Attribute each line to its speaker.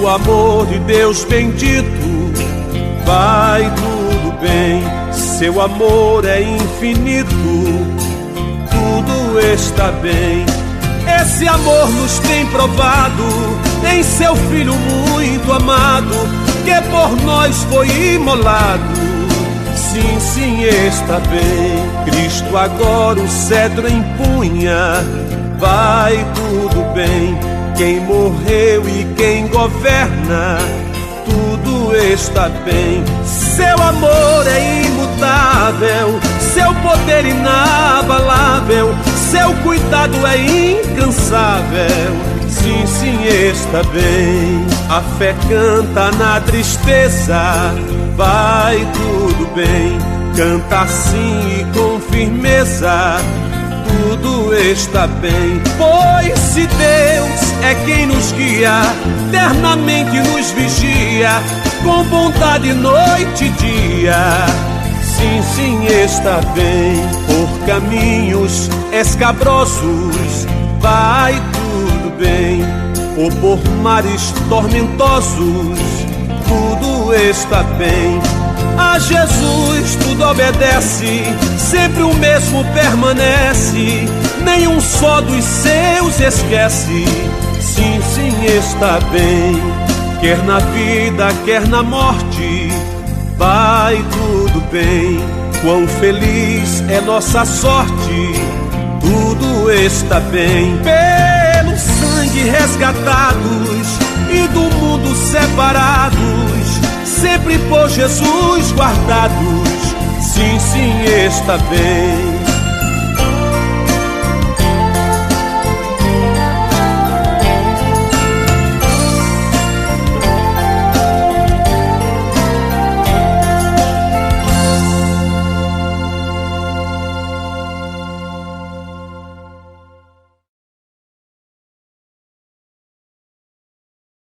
Speaker 1: No amor de Deus bendito, vai tudo bem. Seu amor é infinito, tudo está bem. Esse amor nos tem provado em seu Filho muito amado, que por nós foi imolado. Sim, sim, está bem. Cristo agora o cetro empunha, vai tudo bem. Quem morreu e quem governa, tudo está bem. Seu amor é imutável, seu poder inabalável, seu cuidado é incansável. Sim, sim, está bem. A fé canta na tristeza, vai tudo bem. Canta assim e com firmeza, tudo está bem. Pois se Deus é quem nos guia, eternamente nos vigia, com bondade noite e dia. Sim, sim, está bem. Por caminhos escabrosos, vai tudo bem. Ou por mares tormentosos, tudo está bem. A Jesus tudo obedece, sempre o mesmo permanece, nenhum só dos seus esquece. Sim, sim, está bem. Quer na vida, quer na morte, vai tudo bem. Quão feliz é nossa sorte, tudo está bem. Pelo sangue resgatados e do mundo separados, sempre por Jesus guardados. Sim, sim, está bem.